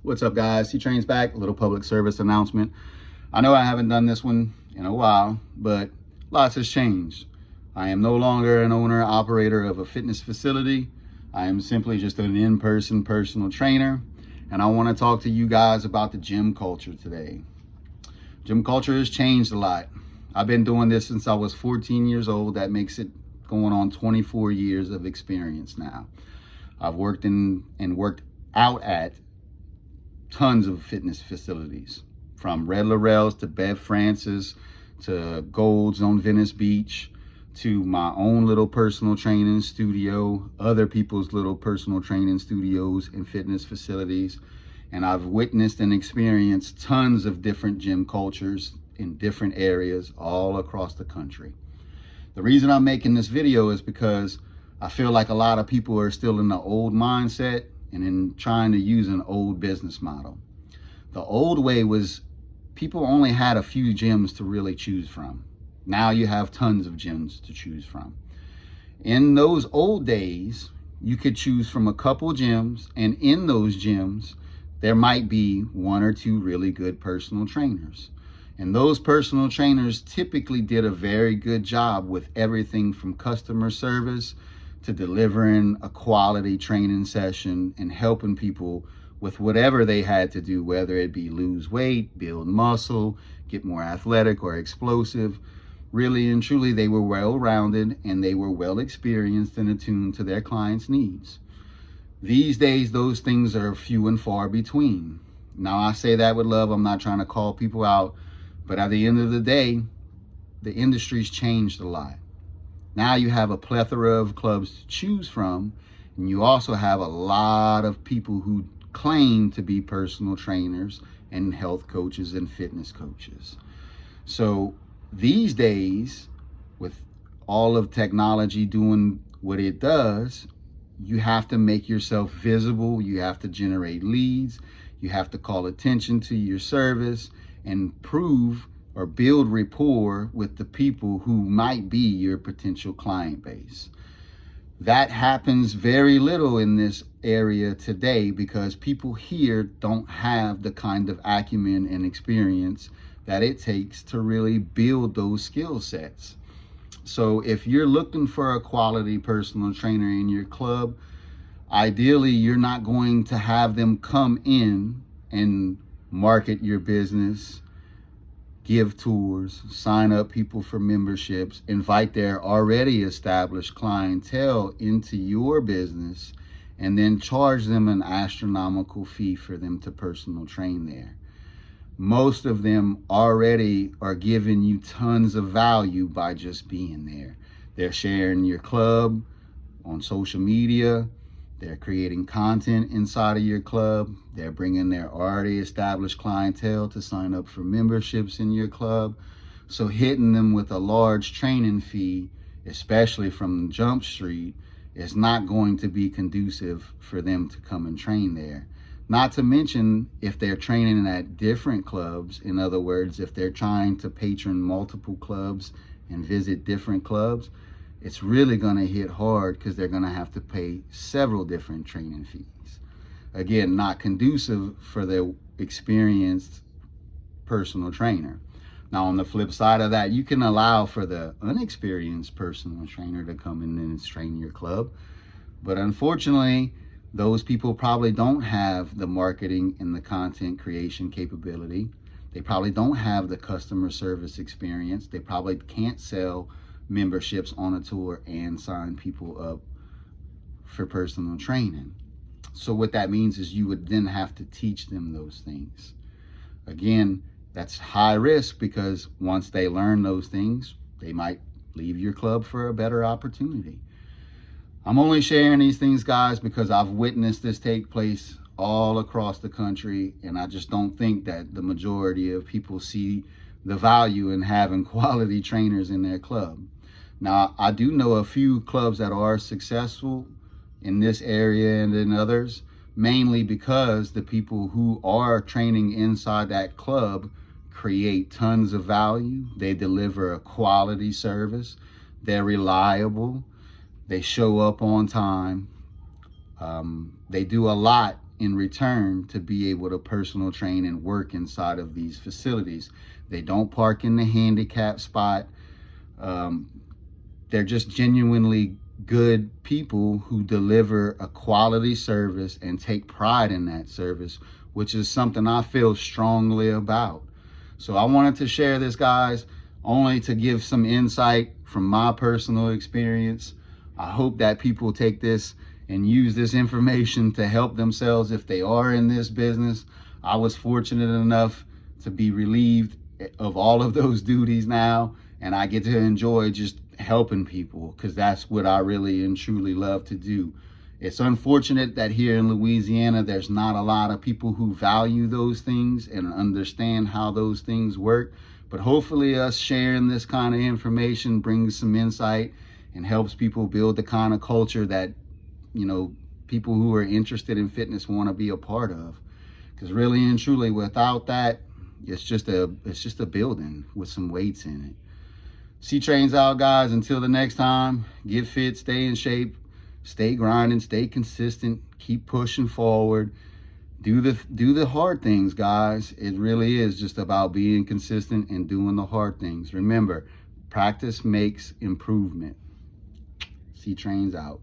What's up, guys? Ctrain's back. A little public service announcement. I know I haven't done this one in a while, but lots has changed. I am no longer an owner operator of a fitness facility. I am simply just an in-person personal trainer, and I want to talk to you guys about the gym culture today. Gym culture has changed a lot. I've been doing this since I was 14 years old. That makes it going on 24 years of experience now. I've worked in and worked out at tons of fitness facilities, from Red Laurel's to Bev Francis to Gold's on Venice Beach to my own little personal training studio, other people's little personal training studios and fitness facilities. And I've witnessed and experienced tons of different gym cultures in different areas all across the country. The reason I'm making this video is because I feel like a lot of people are still in the old mindset and in trying to use an old business model. The old way was people only had a few gyms to really choose from. Now you have tons of gyms to choose from. In those old days, you could choose from a couple gyms, and in those gyms, there might be one or two really good personal trainers. And those personal trainers typically did a very good job with everything from customer service to delivering a quality training session and helping people with whatever they had to do, whether it be lose weight, build muscle, get more athletic or explosive. Really and truly, they were well-rounded and they were well experienced and attuned to their clients' needs. These days, those things are few and far between. Now, I say that with love. I'm not trying to call people out, but at the end of the day, the industry's changed a lot. Now you have a plethora of clubs to choose from, and you also have a lot of people who claim to be personal trainers and health coaches and fitness coaches. So these days, with all of technology doing what it does, you have to make yourself visible. You have to generate leads. You have to call attention to your service and prove or build rapport with the people who might be your potential client base. That happens very little in this area today because people here don't have the kind of acumen and experience that it takes to really build those skill sets. So if you're looking for a quality personal trainer in your club, ideally you're not going to have them come in and market your business, give tours, sign up people for memberships, invite their already established clientele into your business, and then charge them an astronomical fee for them to personal train there. Most of them already are giving you tons of value by just being there. They're sharing your club on social media. They're creating content inside of your club. They're bringing their already established clientele to sign up for memberships in your club. So hitting them with a large training fee, especially from Jump Street, is not going to be conducive for them to come and train there. Not to mention if they're training at different clubs. In other words, if they're trying to patron multiple clubs and visit different clubs, it's really going to hit hard because they're going to have to pay several different training fees. Again, not conducive for their experienced personal trainer. Now, on the flip side of that, you can allow for the unexperienced personal trainer to come in and train your club. But unfortunately, those people probably don't have the marketing and the content creation capability. They probably don't have the customer service experience. They probably can't sell memberships on a tour and sign people up for personal training. So what that means is you would then have to teach them those things. Again, that's high risk because once they learn those things, they might leave your club for a better opportunity. I'm only sharing these things, guys, because I've witnessed this take place all across the country, and I just don't think that the majority of people see the value in having quality trainers in their club. Now, I do know a few clubs that are successful in this area and in others, mainly because the people who are training inside that club create tons of value. They deliver a quality service. They're reliable. They show up on time. They do a lot in return to be able to personal train and work inside of these facilities. They don't park in the handicap spot. They're just genuinely good people who deliver a quality service and take pride in that service, which is something I feel strongly about. So I wanted to share this, guys, only to give some insight from my personal experience. I hope that people take this and use this information to help themselves if they are in this business. I was fortunate enough to be relieved of all of those duties now, and I get to enjoy just helping people, because that's what I really and truly love to do. It's unfortunate that here in Louisiana, there's not a lot of people who value those things and understand how those things work. But hopefully us sharing this kind of information brings some insight and helps people build the kind of culture that, you know, people who are interested in fitness want to be a part of. Because really and truly, without that, it's just a building with some weights in it. Ctrain's out, guys. Until the next time, get fit, stay in shape, stay grinding, stay consistent, keep pushing forward. Do the hard things, guys. It really is just about being consistent and doing the hard things. Remember, practice makes improvement. Ctrain's out.